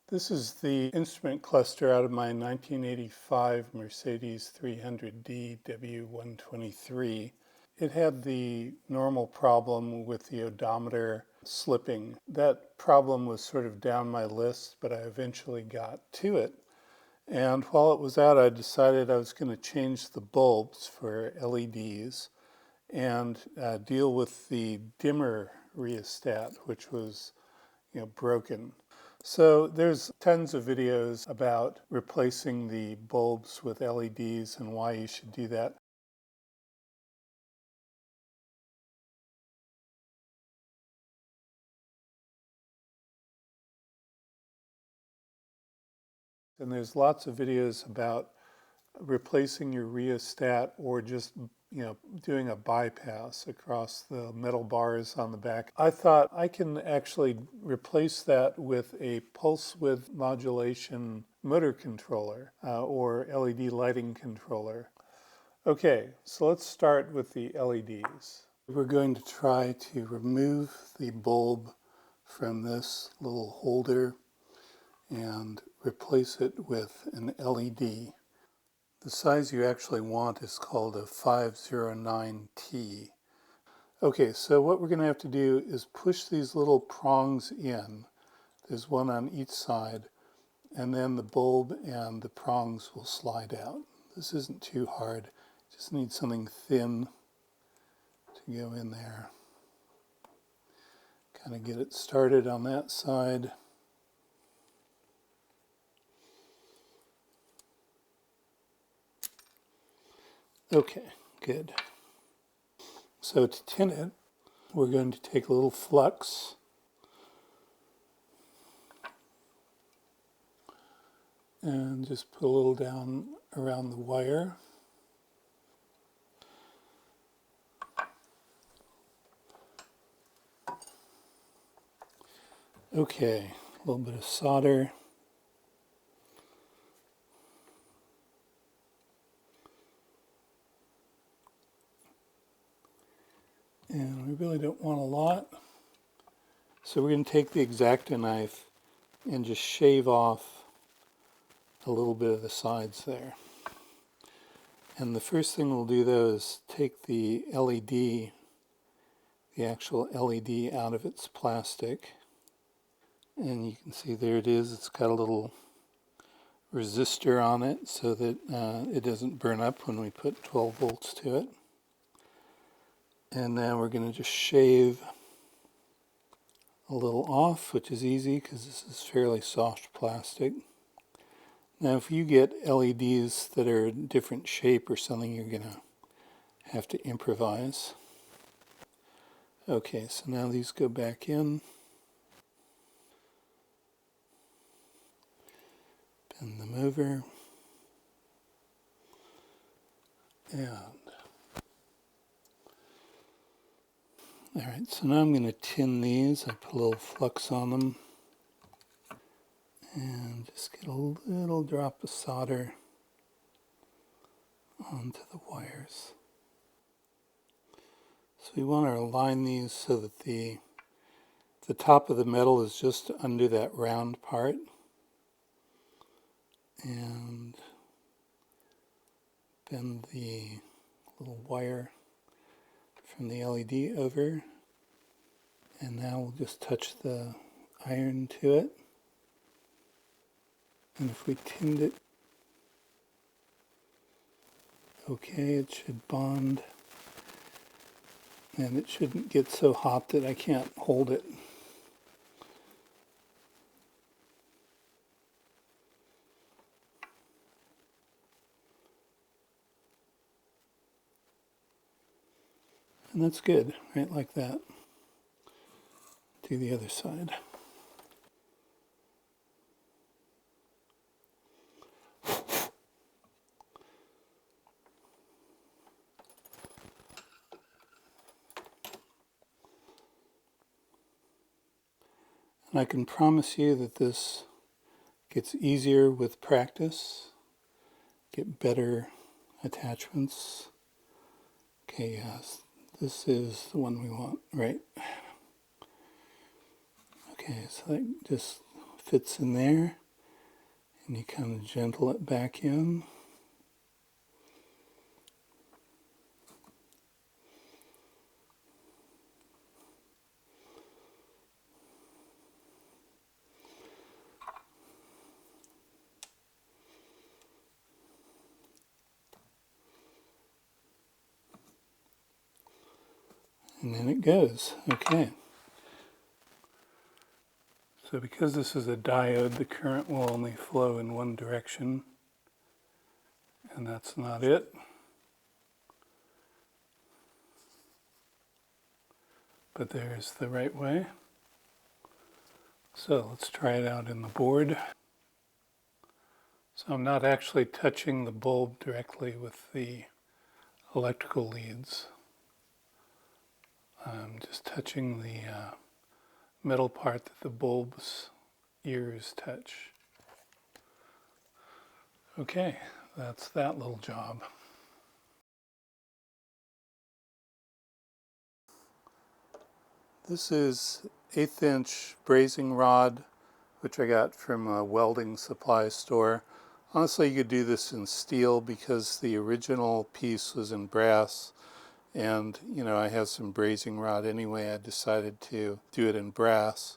This is the instrument cluster out of my 1985 Mercedes 300D W123. It had the normal problem with the odometer slipping. That problem was sort of down my list, but I eventually got to it. And while it was out, I decided I was going to change the bulbs for LEDs and deal with the dimmer rheostat, which was broken. So there's tons of videos about replacing the bulbs with LEDs and why you should do that. And there's lots of videos about replacing your rheostat or just doing a bypass across the metal bars on the back. I thought I can actually replace that with a pulse width modulation motor controller or LED lighting controller. Okay, so let's start with the LEDs. We're going to try to remove the bulb from this little holder and replace it with an LED. The size you actually want is called a 509T. Okay, so what we're going to have to do is push these little prongs in. There's one on each side, and then the bulb and the prongs will slide out. This isn't too hard. Just need something thin to go in there. Kind of get it started on that side. Okay, good. So to tin it, we're going to take a little flux and just put a little down around the wire. Okay, a little bit of solder. And we really don't want a lot. So we're going to take the X-Acto knife and just shave off a little bit of the sides there. And the first thing we'll do though is take the LED, the actual LED out of its plastic. And you can see there it is. It's got a little resistor on it so that it doesn't burn up when we put 12 volts to it. And now we're going to just shave a little off, which is easy because this is fairly soft plastic. Now if you get LEDs that are a different shape or something, you're going to have to improvise. Okay, so now these go back in. Bend them over. And alright, so now I'm going to tin these. I put a little flux on them. And just get a little drop of solder onto the wires. So we want to align these so that the top of the metal is just under that round part. And bend the little wire from the LED over. And now we'll just touch the iron to it. And if we tinned it, okay, it should bond. And it shouldn't get so hot that I can't hold it. And that's good, right like that. Do the other side. And I can promise you that this gets easier with practice, get better attachments. Okay, yes, this is the one we want, right? Okay, so that just fits in there. and you kind of gentle it back in. And then it goes. Okay. So because this is a diode, the current will only flow in one direction, and that's not it. But there's the right way. So let's try it out in the board. So I'm not actually touching the bulb directly with the electrical leads. I'm just touching the metal part that the bulb's ears touch. Okay, that's that little job. This is 1/8 inch brazing rod, which I got from a welding supply store. Honestly, you could do this in steel because the original piece was in brass. And, you know, I have some brazing rod anyway. I decided to do it in brass.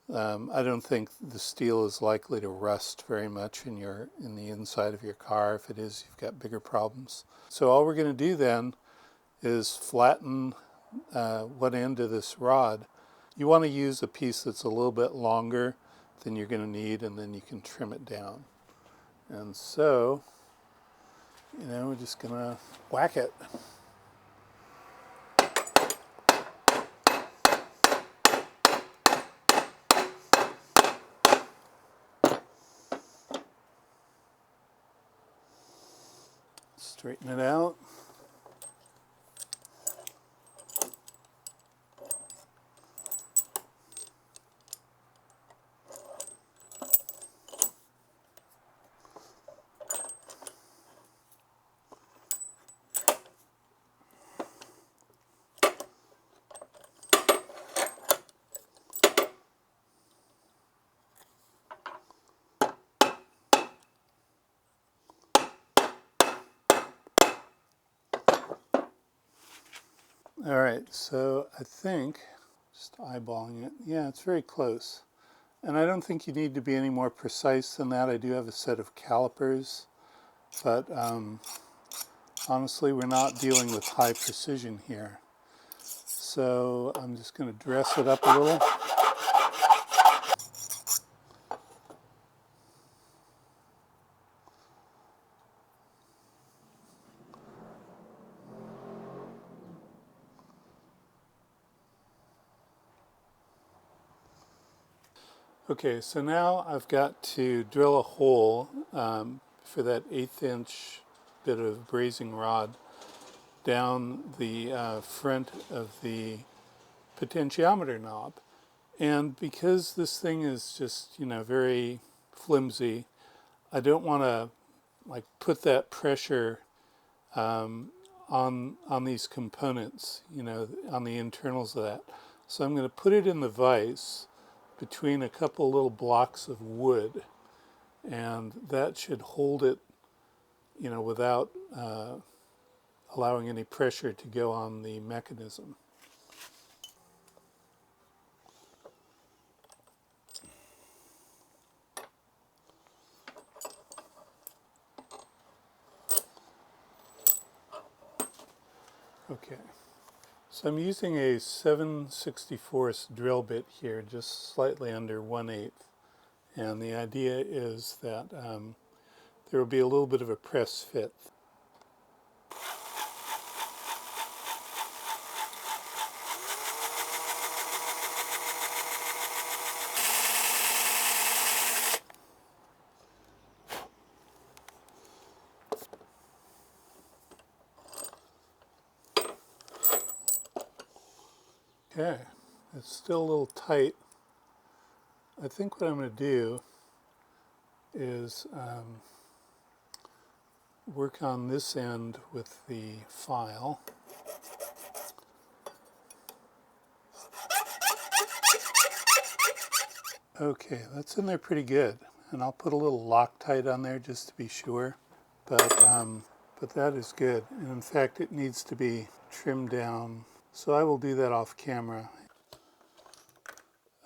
I don't think the steel is likely to rust very much in the inside of your car. If it is, you've got bigger problems. So all we're going to do then is flatten one end of this rod. You want to use a piece that's a little bit longer than you're going to need, and then you can trim it down. And so, you know, we're just going to whack it. Straighten it out. All right, so I think, just eyeballing it, yeah, it's very close. And I don't think you need to be any more precise than that. I do have a set of calipers, but honestly, we're not dealing with high precision here. So I'm just going to dress it up a little. Okay, so now I've got to drill a hole for that 1/8 inch bit of brazing rod down the front of the potentiometer knob. And because this thing is just, you know, very flimsy, I don't want to like put that pressure on these components, you know, on the internals of that. So I'm going to put it in the vise between a couple little blocks of wood, and that should hold it, you know, without allowing any pressure to go on the mechanism. Okay, so I'm using a 7/64 drill bit here, just slightly under 1/8, and the idea is that there will be a little bit of a press fit. Okay, it's still a little tight. I think what I'm going to do is work on this end with the file. Okay, that's in there pretty good. and I'll put a little Loctite on there just to be sure. But that is good. And in fact, it needs to be trimmed down. So I will do that off camera.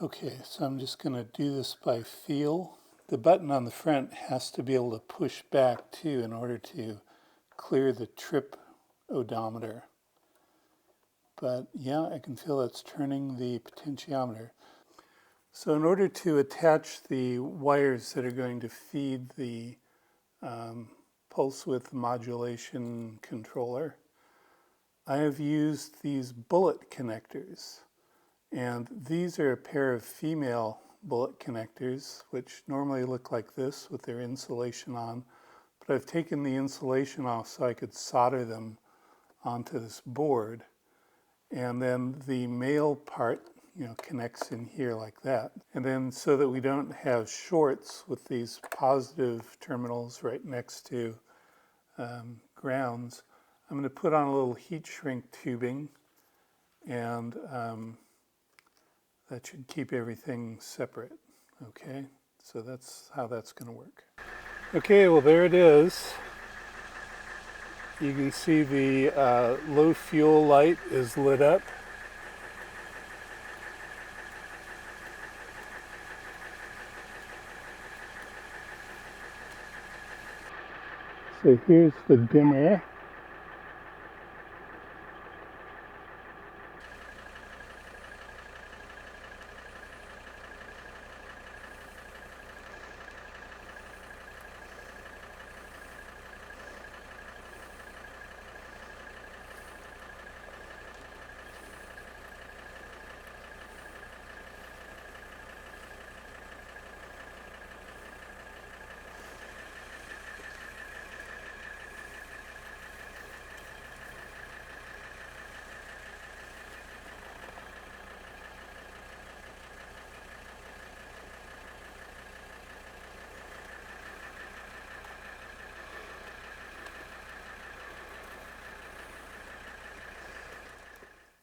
Okay, so I'm just going to do this by feel. The button on the front has to be able to push back too in order to clear the trip odometer. But yeah, I can feel it's turning the potentiometer. So in order to attach the wires that are going to feed the Pulse Width Modulation controller, I have used these bullet connectors. And these are a pair of female bullet connectors, which normally look like this with their insulation on. But I've taken the insulation off so I could solder them onto this board. And then the male part, connects in here like that. And then so that we don't have shorts with these positive terminals right next to grounds, I'm going to put on a little heat shrink tubing, and that should keep everything separate. Okay, so that's how that's going to work. Okay, well there it is. You can see the low fuel light is lit up. So here's the dimmer.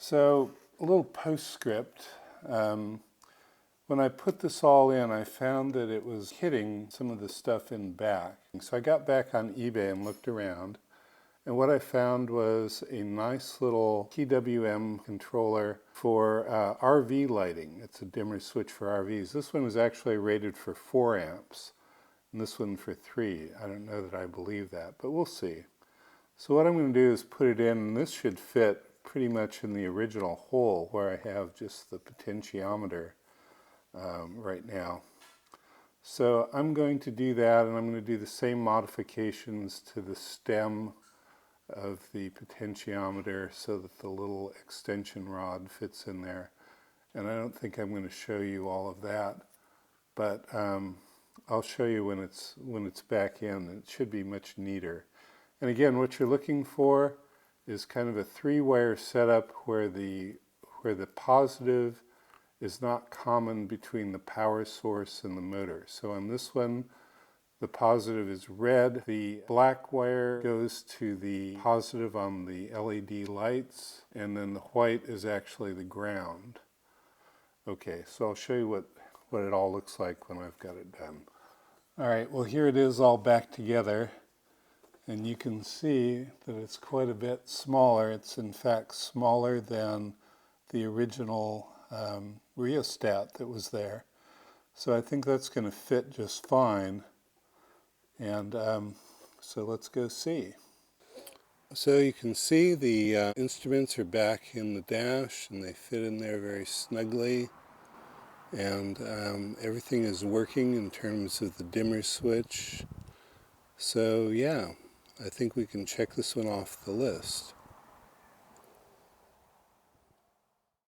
So a little postscript. When I put this all in, I found that it was hitting some of the stuff in back. So I got back on eBay and looked around, and what I found was a nice little PWM controller for RV lighting. It's a dimmer switch for RVs. This one was actually rated for 4 amps, and this one for 3. I don't know that I believe that, but we'll see. So what I'm going to do is put it in, and this should fit pretty much in the original hole where I have just the potentiometer right now. So I'm going to do that, and I'm going to do the same modifications to the stem of the potentiometer so that the little extension rod fits in there. And I don't think I'm going to show you all of that, but I'll show you when it's back in. It should be much neater. And again, what you're looking for is kind of a 3-wire setup where the positive is not common between the power source and the motor. So on this one, the positive is red. The black wire goes to the positive on the LED lights, and then the white is actually the ground. Okay, so I'll show you what it all looks like when I've got it done. All right, well here it is all back together. And you can see that it's quite a bit smaller. It's in fact smaller than the original rheostat that was there. So I think that's going to fit just fine. And so let's go see. So you can see the instruments are back in the dash, and they fit in there very snugly. And everything is working in terms of the dimmer switch. So yeah, I think we can check this one off the list.